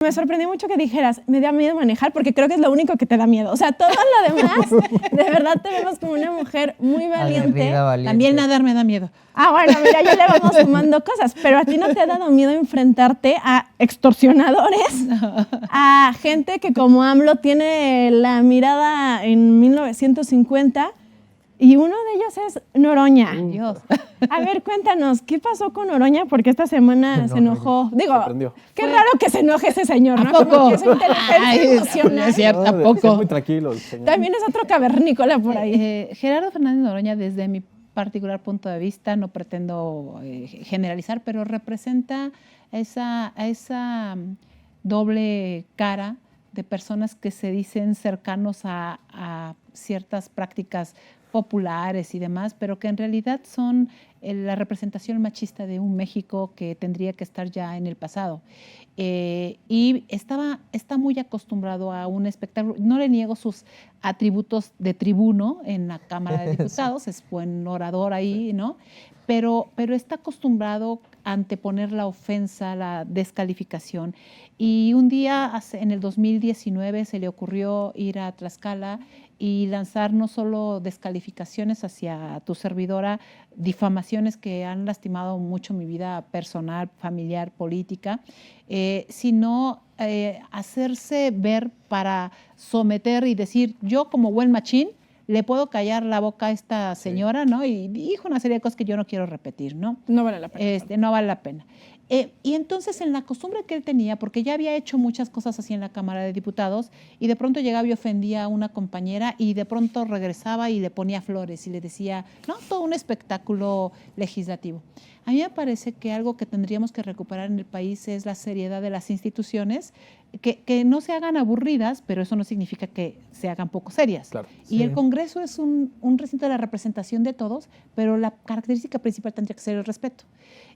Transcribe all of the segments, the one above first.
Me sorprendió mucho que dijeras, me da miedo manejar, porque creo que es lo único que te da miedo. O sea, todo lo demás, de verdad te vemos como una mujer muy valiente. Aguerrida, valiente. También nadar me da miedo. Ah, bueno, mira, ya le vamos sumando cosas, pero a ti no te ha dado miedo enfrentarte a extorsionadores, a gente que como AMLO tiene la mirada en 1950 y uno de ellos es Noroña. Dios. A ver, cuéntanos, ¿qué pasó con Noroña? Porque esta semana se enojó. Digo, qué raro que se enoje ese señor, ¿no? ¿A poco? Como que su inteligencia emocional. No es cierto, No, tampoco. Es muy tranquilo el señor. También es otro cavernícola por ahí. Gerardo Fernández Noroña, desde mi particular punto de vista, no pretendo generalizar, pero representa esa doble cara de personas que se dicen cercanos a ciertas prácticas populares y demás, pero que en realidad son la representación machista de un México que tendría que estar ya en el pasado. Y está muy acostumbrado a un espectáculo. No le niego sus atributos de tribuno en la Cámara de Diputados, es buen orador ahí, ¿no? Pero está acostumbrado a anteponer la ofensa, la descalificación. Y un día, en el 2019, se le ocurrió ir a Tlaxcala y lanzar no solo descalificaciones hacia tu servidora, difamaciones que han lastimado mucho mi vida personal, familiar, política, sino hacerse ver para someter y decir, yo como buen machín, le puedo callar la boca a esta señora, ¿no? Y dijo una serie de cosas que yo no quiero repetir, ¿no? No vale la pena. No vale la pena. Y entonces en la costumbre que él tenía, porque ya había hecho muchas cosas así en la Cámara de Diputados, y de pronto llegaba y ofendía a una compañera y de pronto regresaba y le ponía flores y le decía, no, todo un espectáculo legislativo. A mí me parece que algo que tendríamos que recuperar en el país es la seriedad de las instituciones, que no se hagan aburridas, pero eso no significa que se hagan poco serias. Claro. Y Sí. el Congreso es un recinto de la representación de todos, pero la característica principal tendría que ser el respeto.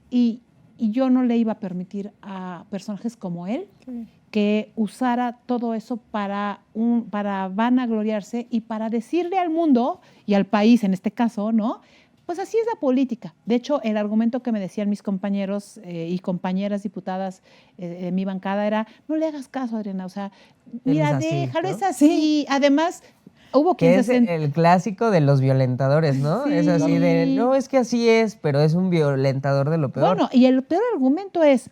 Y yo no le iba a permitir a personajes como él que usara todo eso para vanagloriarse y para decirle al mundo y al país en este caso, ¿no? Pues así es la política. De hecho, el argumento que me decían mis compañeros y compañeras diputadas de mi bancada era, no le hagas caso, Adriana, o sea, mira, es así, déjalo, ¿no? es así. Además, hubo Que quien es se el clásico de los violentadores, ¿no? Sí. Es así de, no, es que así es, pero es un violentador de lo peor. Bueno, y el peor argumento es,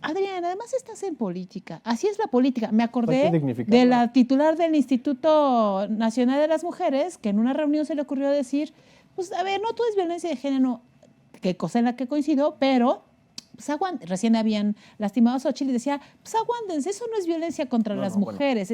Adriana, además estás en política, así es la política. Me Hay que acordé dignificarla. de la titular del Instituto Nacional de las Mujeres, que en una reunión se le ocurrió decir, pues a ver, no todo es violencia de género, que cosa en la que coincido, pero pues recién habían lastimado a Xochitl y decía, pues aguántense, eso no es violencia contra las mujeres,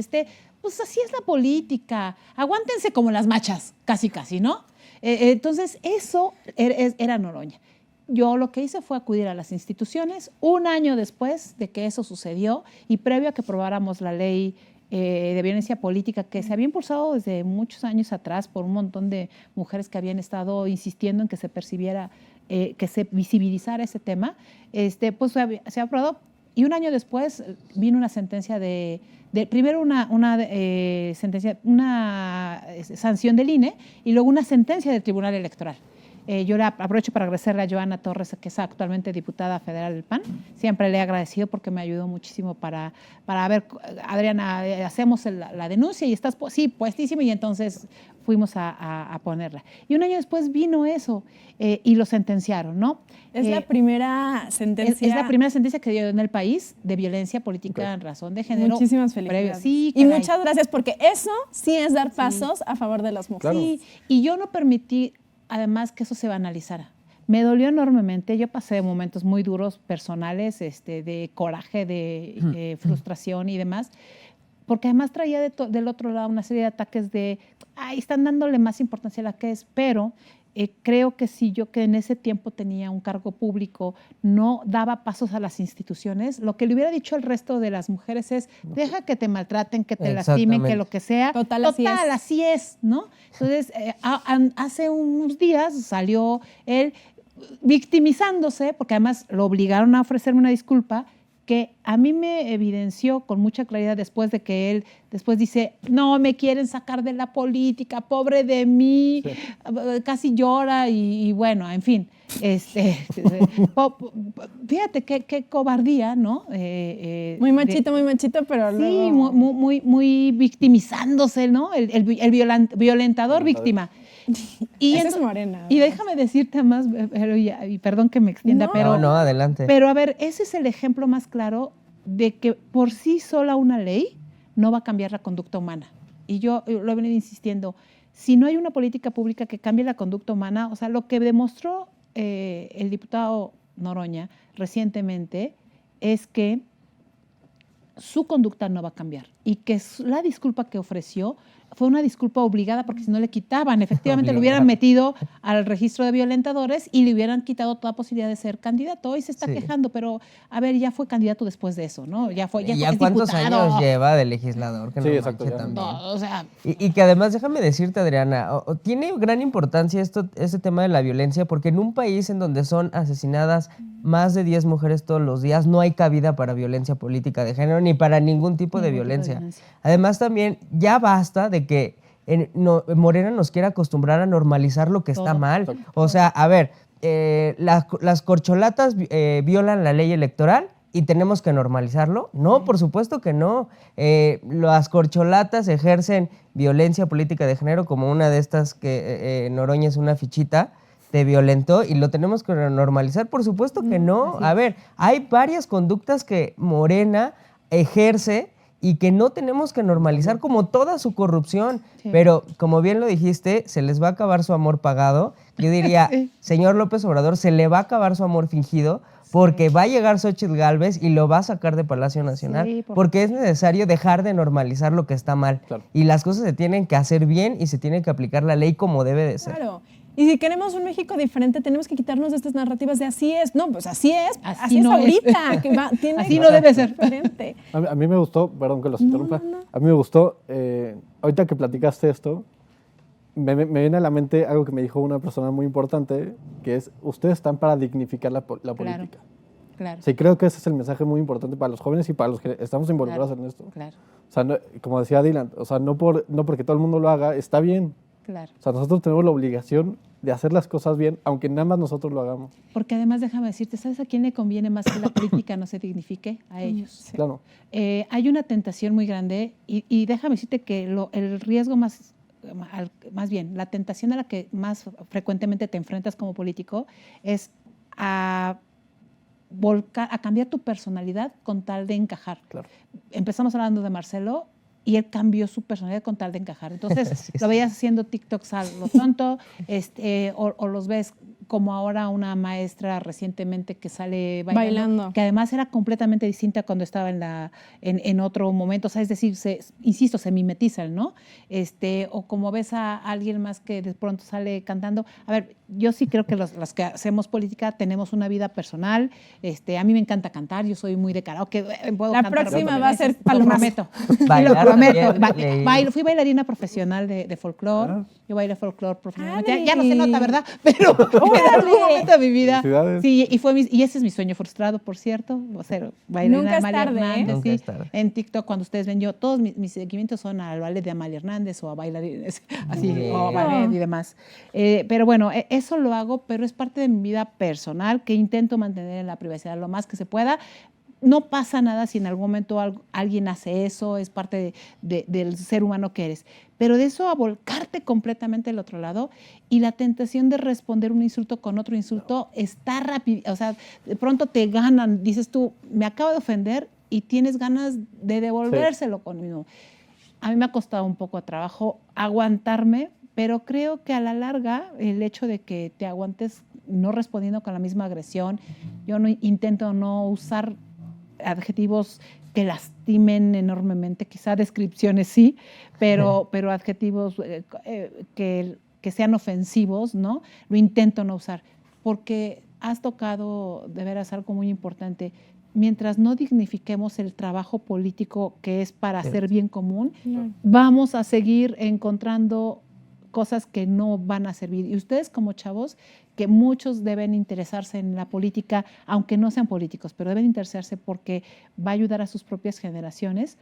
pues así es la política, aguántense como las machas, casi, ¿no? Entonces, eso era Noroña. Yo lo que hice fue acudir a las instituciones un año después de que eso sucedió y previo a que aprobáramos la ley de violencia política que se había impulsado desde muchos años atrás por un montón de mujeres que habían estado insistiendo en que se percibiera, que se visibilizara ese tema, pues se aprobó. Y un año después vino una sentencia primero una sanción del INE y luego una sentencia del Tribunal Electoral. Yo aprovecho para agradecerle a Joana Torres, que es actualmente diputada federal del PAN. Siempre le he agradecido porque me ayudó muchísimo para ver, Adriana, hacemos la denuncia y estás, sí, puestísima, y entonces fuimos a ponerla. Y un año después vino eso y lo sentenciaron, ¿no? Es la primera sentencia. Es la primera sentencia que dio en el país de violencia política en razón de género. Muchísimas felicidades. Sí, y caray. muchas gracias, porque eso sí es dar pasos a favor de las mujeres. Claro. Sí, y yo no permití, además, que eso se banalizara. Me dolió enormemente. Yo pasé momentos muy duros personales, de coraje, de frustración y demás, porque además traía del otro lado una serie de ataques de, ay, están dándole más importancia a la que es, pero creo que si yo, que en ese tiempo tenía un cargo público, no daba pasos a las instituciones, lo que le hubiera dicho al resto de las mujeres es, deja que te maltraten, que te lastimen, que lo que sea. Total, así es, ¿no? Entonces, hace unos días salió él victimizándose, porque además lo obligaron a ofrecerme una disculpa, que a mí me evidenció con mucha claridad después de que él después dice, no, me quieren sacar de la política, pobre de mí, casi llora y bueno, en fin. Fíjate qué cobardía, ¿no? Muy machito, pero sí, luego... muy victimizándose, ¿no? El violentador víctima. Esa es Morena. Y déjame decirte más, pero y perdón que me extienda, No. No, adelante. pero a ver, ese es el ejemplo más claro de que por sí sola una ley no va a cambiar la conducta humana. Y yo lo he venido insistiendo, si no hay una política pública que cambie la conducta humana, o sea, lo que demostró el diputado Noroña recientemente es que su conducta no va a cambiar y que la disculpa que ofreció fue una disculpa obligada porque si no le quitaban, efectivamente lo hubieran metido al registro de violentadores y le hubieran quitado toda posibilidad de ser candidato. Hoy se está quejando, pero a ver, ya fue candidato después de eso, ¿no? Ya fue ¿Y ya cuántos diputado. años lleva de legislador? Que Sí, no exacto, manche ya. también. No, o sea, Y que además, déjame decirte, Adriana, tiene gran importancia este tema de la violencia, porque en un país en donde son asesinadas más de 10 mujeres todos los días, no hay cabida para violencia política de género ni para ningún tipo de violencia. Además, también ya basta de que Morena nos quiere acostumbrar a normalizar lo que está mal. O sea, a ver, las corcholatas violan la ley electoral y tenemos que normalizarlo. No, por supuesto que no. Las corcholatas ejercen violencia política de género, como una de estas que Noroña es una fichita, te violentó y lo tenemos que normalizar. Por supuesto que no. A ver, hay varias conductas que Morena ejerce y que no tenemos que normalizar, como toda su corrupción. Sí. Pero, como bien lo dijiste, se les va a acabar su amor pagado. Yo diría, señor López Obrador, se le va a acabar su amor fingido, porque va a llegar Xóchitl Gálvez y lo va a sacar de Palacio Nacional, porque es necesario dejar de normalizar lo que está mal. Claro. Y las cosas se tienen que hacer bien y se tiene que aplicar la ley como debe de ser. Claro. Y si queremos un México diferente, tenemos que quitarnos de estas narrativas de así es. No, pues así es no ahorita. Es. Que así no debe ser. Diferente. A mí me gustó, perdón que los interrumpa, a mí me gustó, ahorita que platicaste esto, me viene a la mente algo que me dijo una persona muy importante, que es, ustedes están para dignificar la política. Claro. Sí, creo que ese es el mensaje muy importante para los jóvenes y para los que estamos involucrados en esto. Claro. O sea, no, como decía Dylan, o sea, no porque todo el mundo lo haga, está bien. Claro. O sea, nosotros tenemos la obligación de hacer las cosas bien, aunque nada más nosotros lo hagamos. Porque además, déjame decirte, ¿sabes a quién le conviene más que la política no se dignifique? A ellos. Sí. Claro. Hay una tentación muy grande y déjame decirte que el riesgo más bien, la tentación a la que más frecuentemente te enfrentas como político es a cambiar tu personalidad con tal de encajar. Claro. Empezamos hablando de Marcelo y él cambió su personalidad con tal de encajar. Entonces, lo veías haciendo TikToks a lo tonto, o los ves como ahora una maestra recientemente que sale bailando, que además era completamente distinta cuando estaba en otro momento. O sea, es decir, insisto, se mimetizan, ¿no? O como ves a alguien más que de pronto sale cantando. A ver, yo sí creo que los que hacemos política tenemos una vida personal. A mí me encanta cantar, yo soy muy de karaoke. La próxima va a ser Palomazo. Fui bailarina profesional de folclore. Yo bailé folclore profesionalmente. Ya no se nota, ¿verdad? Pero en algún momento de mi vida. Sí, y ese es mi sueño frustrado, por cierto. Bailarina Nunca de Amalia tarde, Hernández. Nunca es tarde. En TikTok, cuando ustedes ven, todos mis seguimientos son al ballet de Amalia Hernández o a bailarines así, o a ballet y demás. Pero bueno, eso lo hago, pero es parte de mi vida personal que intento mantener en la privacidad lo más que se pueda. No pasa nada si en algún momento alguien hace eso, es parte del ser humano que eres. Pero de eso a volcarte completamente al otro lado y la tentación de responder un insulto con otro insulto está rápido. O sea, de pronto te ganan, dices tú, me acabo de ofender y tienes ganas de devolvérselo conmigo. A mí me ha costado un poco de trabajo aguantarme, pero creo que a la larga el hecho de que te aguantes no respondiendo con la misma agresión, yo intento no usar adjetivos que lastimen enormemente, quizá descripciones sí, pero adjetivos que sean ofensivos, ¿no? Lo intento no usar, porque has tocado de veras algo muy importante. Mientras no dignifiquemos el trabajo político que es para hacer bien común, vamos a seguir encontrando cosas que no van a servir. Y ustedes como chavos, que muchos deben interesarse en la política, aunque no sean políticos, pero deben interesarse porque va a ayudar a sus propias generaciones.